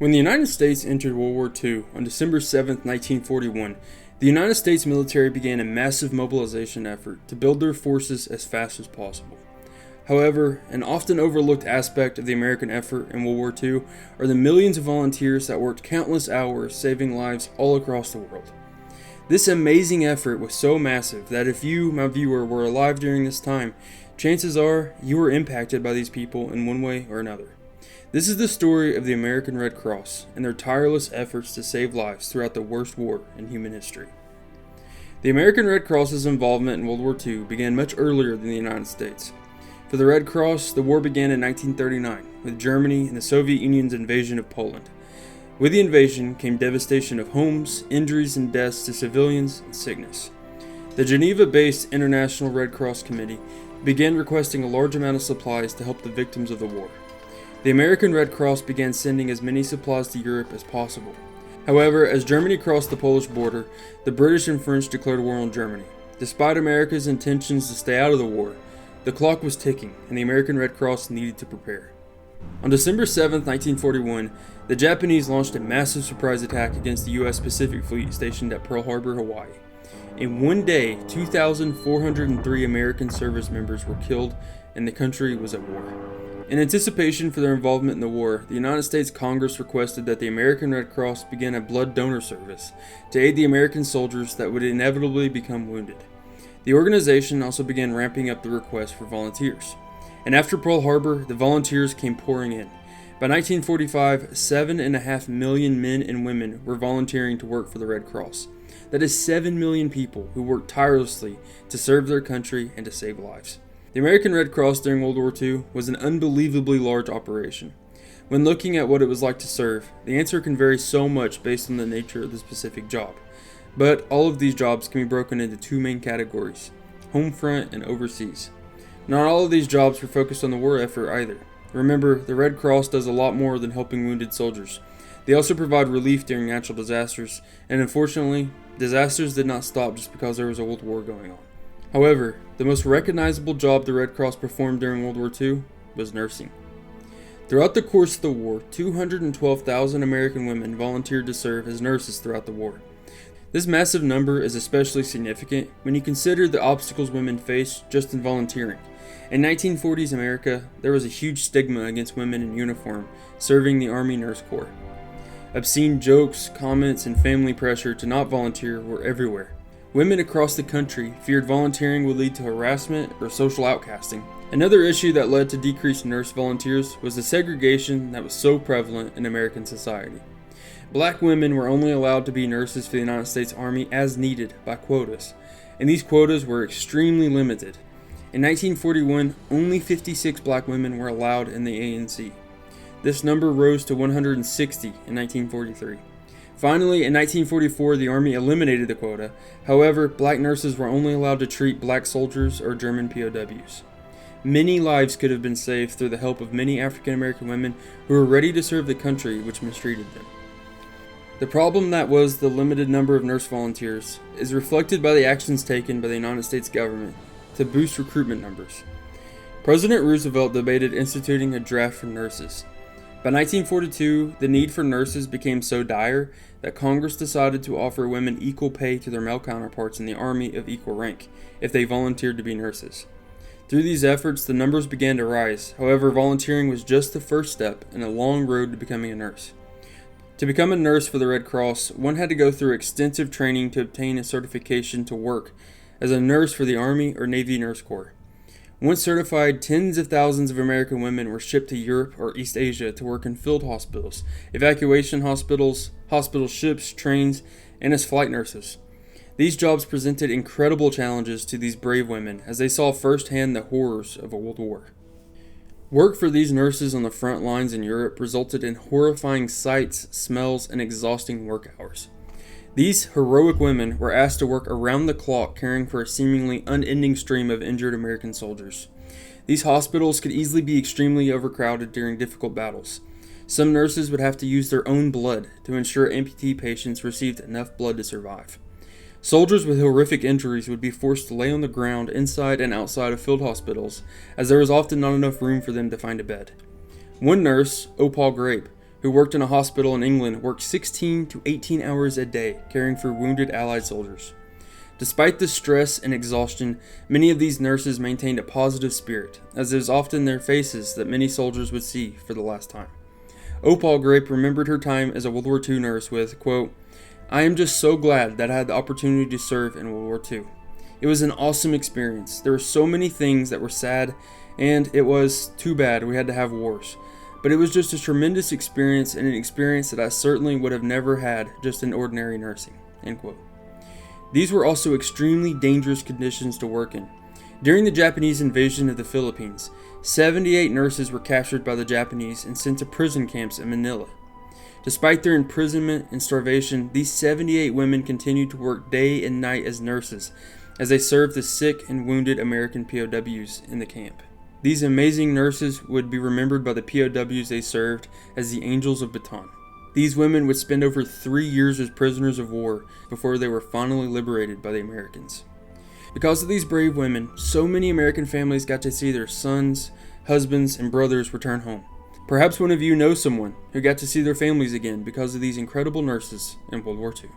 When the United States entered World War II on December 7, 1941, the United States military began a massive mobilization effort to build their forces as fast as possible. However, an often overlooked aspect of the American effort in World War II are the millions of volunteers that worked countless hours saving lives all across the world. This amazing effort was so massive that if you, my viewer, were alive during this time, chances are you were impacted by these people in one way or another. This is the story of the American Red Cross and their tireless efforts to save lives throughout the worst war in human history. The American Red Cross's involvement in World War II began much earlier than the United States. For the Red Cross, the war began in 1939 with Germany and the Soviet Union's invasion of Poland. With the invasion came devastation of homes, injuries and deaths to civilians, and sickness. The Geneva-based International Red Cross Committee began requesting a large amount of supplies to help the victims of the war. The American Red Cross began sending as many supplies to Europe as possible. However, as Germany crossed the Polish border, the British and French declared war on Germany. Despite America's intentions to stay out of the war, the clock was ticking and the American Red Cross needed to prepare. On December 7, 1941, the Japanese launched a massive surprise attack against the U.S. Pacific Fleet stationed at Pearl Harbor, Hawaii. In one day, 2,403 American service members were killed and the country was at war. In anticipation for their involvement in the war, the United States Congress requested that the American Red Cross begin a blood donor service to aid the American soldiers that would inevitably become wounded. The organization also began ramping up the request for volunteers. And after Pearl Harbor, the volunteers came pouring in. By 1945, 7.5 million men and women were volunteering to work for the Red Cross. That is 7 million people who worked tirelessly to serve their country and to save lives. The American Red Cross during World War II was an unbelievably large operation. When looking at what it was like to serve, the answer can vary so much based on the nature of the specific job. But all of these jobs can be broken into two main categories: home front and overseas. Not all of these jobs were focused on the war effort either. Remember, the Red Cross does a lot more than helping wounded soldiers. They also provide relief during natural disasters, and unfortunately, disasters did not stop just because there was a world war going on. However, the most recognizable job the Red Cross performed during World War II was nursing. Throughout the course of the war, 212,000 American women volunteered to serve as nurses throughout the war. This massive number is especially significant when you consider the obstacles women faced just in volunteering. In 1940s America, there was a huge stigma against women in uniform serving the Army Nurse Corps. Obscene jokes, comments, and family pressure to not volunteer were everywhere. Women across the country feared volunteering would lead to harassment or social outcasting. Another issue that led to decreased nurse volunteers was the segregation that was so prevalent in American society. Black women were only allowed to be nurses for the United States Army as needed by quotas, and these quotas were extremely limited. In 1941, only 56 black women were allowed in the ANC. This number rose to 160 in 1943. Finally, in 1944, the Army eliminated the quota. However, black nurses were only allowed to treat black soldiers or German POWs. Many lives could have been saved through the help of many African American women who were ready to serve the country which mistreated them. The problem that was the limited number of nurse volunteers is reflected by the actions taken by the United States government to boost recruitment numbers. President Roosevelt debated instituting a draft for nurses. By 1942, the need for nurses became so dire that Congress decided to offer women equal pay to their male counterparts in the Army of equal rank if they volunteered to be nurses. Through these efforts, the numbers began to rise. However, volunteering was just the first step in a long road to becoming a nurse. To become a nurse for the Red Cross, one had to go through extensive training to obtain a certification to work as a nurse for the Army or Navy Nurse Corps. Once certified, tens of thousands of American women were shipped to Europe or East Asia to work in field hospitals, evacuation hospitals, hospital ships, trains, and as flight nurses. These jobs presented incredible challenges to these brave women as they saw firsthand the horrors of a world war. Work for these nurses on the front lines in Europe resulted in horrifying sights, smells, and exhausting work hours. These heroic women were asked to work around the clock caring for a seemingly unending stream of injured American soldiers. These hospitals could easily be extremely overcrowded during difficult battles. Some nurses would have to use their own blood to ensure amputee patients received enough blood to survive. Soldiers with horrific injuries would be forced to lay on the ground inside and outside of field hospitals, as there was often not enough room for them to find a bed. One nurse, Opal Grape, who worked in a hospital in England, worked 16 to 18 hours a day caring for wounded Allied soldiers. Despite the stress and exhaustion, many of these nurses maintained a positive spirit, as it was often their faces that many soldiers would see for the last time. Opal Grape remembered her time as a World War II nurse with, quote, "I am just so glad that I had the opportunity to serve in World War II. It was an awesome experience. There were so many things that were sad, and it was too bad we had to have wars. But it was just a tremendous experience, and an experience that I certainly would have never had just in ordinary nursing." End quote. These were also extremely dangerous conditions to work in. During the Japanese invasion of the Philippines, 78 nurses were captured by the Japanese and sent to prison camps in Manila. Despite their imprisonment and starvation, these 78 women continued to work day and night as nurses as they served the sick and wounded American POWs in the camp. These amazing nurses would be remembered by the POWs they served as the Angels of Bataan. These women would spend over 3 years as prisoners of war before they were finally liberated by the Americans. Because of these brave women, so many American families got to see their sons, husbands, and brothers return home. Perhaps one of you knows someone who got to see their families again because of these incredible nurses in World War II.